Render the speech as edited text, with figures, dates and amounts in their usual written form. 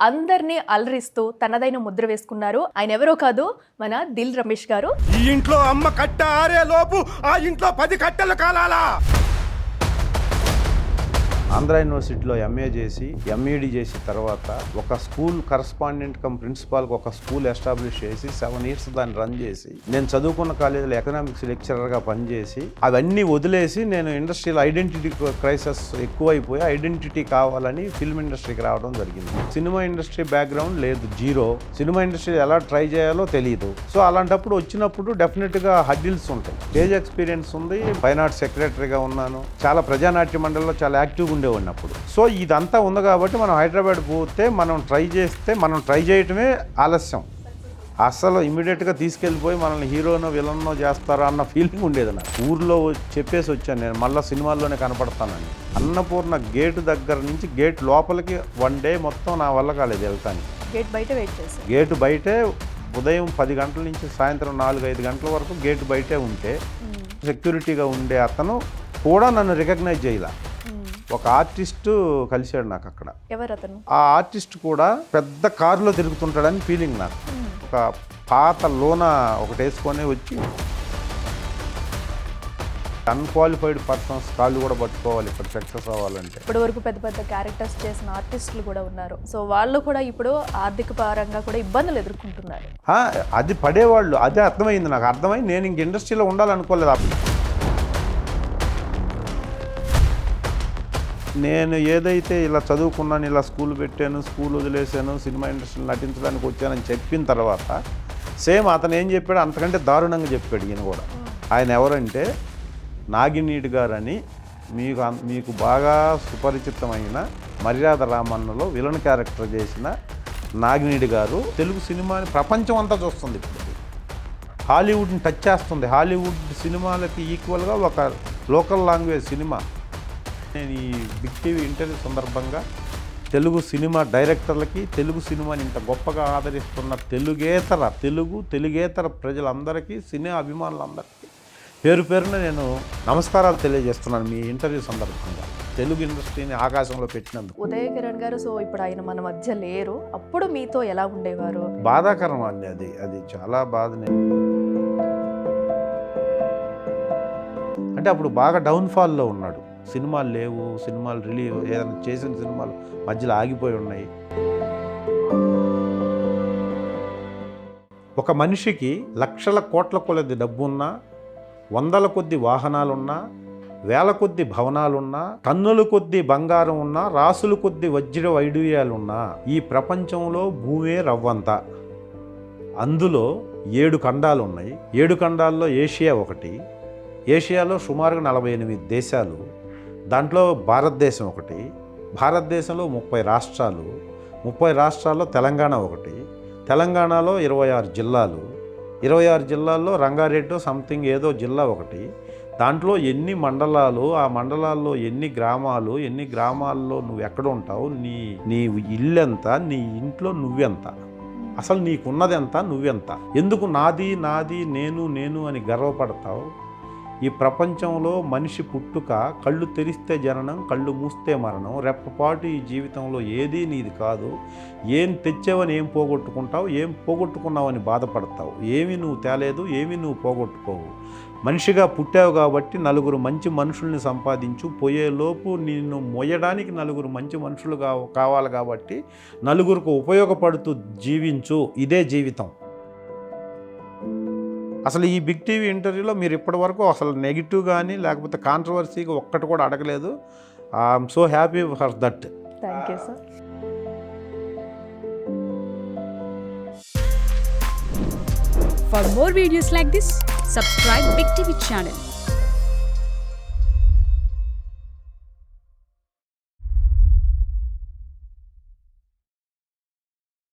అందరినీ అలరిస్తూ తనదైన ముద్ర వేసుకున్నారు. ఆయన ఎవరో కాదు, మన దిల్ రమేష్ గారు. ఈ ఇంట్లో అమ్మ కట్ట ఆరే లోపు ఆ ఇంట్లో 10 కట్టెలు కాలాలా. ఆంధ్ర యూనివర్సిటీలో ఎంఏ చేసి ఎంఈడి చేసిన తర్వాత ఒక స్కూల్ కరస్పాండెంట్ కమ్ ప్రిన్సిపాల్కి ఒక స్కూల్ ఎస్టాబ్లిష్ చేసి 7 years దాన్ని రన్ చేసి, నేను చదువుకున్న కాలేజీలో ఎకనామిక్స్ లెక్చరర్గా పనిచేసి అవన్నీ వదిలేసి నేను ఇండస్ట్రియల్ ఐడెంటిటీ క్రైసిస్ ఎక్కువైపోయి ఐడెంటిటీ కావాలని ఫిల్మ్ ఇండస్ట్రీకి రావడం జరిగింది. సినిమా ఇండస్ట్రీ బ్యాక్గ్రౌండ్ లేదు, జీరో. సినిమా ఇండస్ట్రీ ఎలా ట్రై చేయాలో తెలియదు. సో అలాంటప్పుడు వచ్చినప్పుడు డెఫినెట్గా హడ్డిల్స్ ఉంటాయి. స్టేజ్ ఎక్స్పీరియన్స్ ఉంది, ఫైన్ ఆర్ట్స్ సెక్రటరీగా ఉన్నాను, చాలా ప్రజానాట్య మండలిలో చాలా యాక్టివ్గా ఉండేవాడినప్పుడు. సో ఇదంతా ఉంది కాబట్టి మనం హైదరాబాద్ పోతే మనం ట్రై చేయటమే ఆలస్యం. అసలు ఇమీడియట్గా తీసుకెళ్ళిపోయి మనల్ని హీరోనో విలన్నో చేస్తారా అన్న ఫీలింగ్ ఉండేది నాకు. ఊర్లో చెప్పేసి వచ్చాను, నేను మళ్ళీ సినిమాల్లోనే కనపడతానని. అన్నపూర్ణ గేటు దగ్గర నుంచి గేట్ లోపలికి 1 day మొత్తం నా వల్ల కాలేదు వెళ్తాను. గేటు బయటే ఉదయం 10 గంటల నుంచి సాయంత్రం 4-5 గంటల వరకు గేటు బయటే ఉంటే సెక్యూరిటీగా ఉండే అతను కూడా నన్ను రికగ్నైజ్ చేయాల. ఒక ఆర్టిస్టు కలిశాడు నాకు అక్కడ. ఎవరతను? ఆ ఆర్టిస్ట్ కూడా పెద్ద కారులో తిరుగుతుంటాడని ఫీలింగ్ నాకు. ఒక పాత లోన ఒకటి వేసుకొని వచ్చి, అన్క్వాలిఫైడ్ పర్సన్స్ కాళ్ళు కూడా పట్టుకోవాలి ఇక్కడ సక్సెస్ అవ్వాలంటే. ఇప్పటి వరకు పెద్ద పెద్ద క్యారెక్టర్స్ చేసిన ఆర్టిస్టులు కూడా ఉన్నారు. సో వాళ్ళు కూడా ఇప్పుడు ఆర్థిక పరంగా కూడా ఇబ్బందులు ఎదుర్కొంటున్నారు. అది పడేవాళ్ళు, అదే అర్థమైంది నాకు. అర్థమై నేను ఇంక ఇండస్ట్రీలో ఉండాలనుకోలేదు. నేను ఏదైతే ఇలా చదువుకున్నాను, ఇలా స్కూల్ పెట్టాను, స్కూల్ వదిలేశాను, సినిమా ఇండస్ట్రీలో నటించడానికి వచ్చానని చెప్పిన తర్వాత సేమ్ అతను ఏం చెప్పాడు అంతకంటే దారుణంగా చెప్పాడు ఈయన కూడా. ఆయన ఎవరంటే నాగినీడు గారని, మీకు బాగా సుపరిచితమైన మర్యాద రామన్నలో విలన్ క్యారెక్టర్ చేసిన నాగినీడు గారు తెలుగు సినిమాని ప్రపంచం అంతా చూస్తుంది. ఇప్పుడు హాలీవుడ్ని టచ్ చేస్తుంది. హాలీవుడ్ సినిమాలకి ఈక్వల్గా ఒక లోకల్ లాంగ్వేజ్ సినిమా. నేను ఈ బిగ్ టీవీ ఇంటర్వ్యూ సందర్భంగా తెలుగు సినిమా డైరెక్టర్లకి, తెలుగు సినిమాని ఇంత గొప్పగా ఆదరిస్తున్న తెలుగేతర ప్రజలందరికీ, సినీ అభిమానులందరికీ పేరు పేరున నేను నమస్కారాలు తెలియజేస్తున్నాను మీ ఇంటర్వ్యూ సందర్భంగా. తెలుగు ఇండస్ట్రీని ఆకాశంలో పెట్టినందుకు. ఉదయ కిరణ్ గారు, సో ఇప్పుడు ఆయన మన మధ్య లేరు. అప్పుడు మీతో ఎలా ఉండేవారు? బాధాకరం అండి. అది చాలా బాధనే. అంటే అప్పుడు బాగా డౌన్ఫాల్లో ఉన్నాడు. సినిమాలు లేవు, సినిమాలు రిలీవ్, ఏదైనా చేసిన సినిమాలు మధ్యలో ఆగిపోయి ఉన్నాయి. ఒక మనిషికి లక్షల కోట్ల కొలది డబ్బున్నా, 100ల కొద్ది వాహనాలున్నా, 1000 కొద్ది భవనాలున్నా, టన్నుల కొద్ది బంగారం ఉన్నా, రాసుల కొద్ది వజ్ర వైడూర్యాలున్నా, ఈ ప్రపంచంలో భూమే రవ్వంత. అందులో 7 ఖండాలు ఉన్నాయి. 7 ఖండాల్లో ఏషియా ఒకటి. ఏషియాలో సుమారుగా 48 దేశాలు. దాంట్లో భారతదేశం ఒకటి. భారతదేశంలో 30 రాష్ట్రాలు. 30 రాష్ట్రాల్లో తెలంగాణ ఒకటి. తెలంగాణలో 26 జిల్లాలు. 26 జిల్లాల్లో రంగారెడ్డి సంథింగ్ ఏదో జిల్లా ఒకటి. దాంట్లో ఎన్ని మండలాలు, ఆ మండలాల్లో ఎన్ని గ్రామాలు, ఎన్ని గ్రామాల్లో నువ్వు ఎక్కడ ఉంటావు, నీ ఇల్లెంత, నీ ఇంట్లో నువ్వెంత, అసలు నీకున్నదెంత, నువ్వెంత, ఎందుకు నాది నేను అని గర్వపడతావు? ఈ ప్రపంచంలో మనిషి పుట్టుక కళ్ళు తెరిస్తే జననం, కళ్ళు మూస్తే మరణం. రెప్పపాటు ఈ జీవితంలో ఏదీ నీది కాదు. ఏం తెచ్చావని ఏం పోగొట్టుకుంటావు, ఏం పోగొట్టుకున్నావని బాధపడతావు. ఏమీ నువ్వు తేలేదు, ఏమీ నువ్వు పోగొట్టుకోవు. మనిషిగా పుట్టావు కాబట్టి 4 మంచి మనుషుల్ని సంపాదించు. పోయేలోపు నిన్ను మొయ్యడానికి 4 మంచి మనుషులు కావాలి కాబట్టి 4కు ఉపయోగపడుతూ జీవించు. ఇదే జీవితం. అసలు ఈ బిగ్ టీవీ ఇంటర్వ్యూలో మీరు ఇప్పటి వరకు అసలు నెగిటివ్ కానీ లేకపోతే కాంట్రవర్సీగా ఒక్కటి కూడా అడగలేదు. I'm so happy for that. Thank you sir. For more videos like this, subscribe Big TV channel.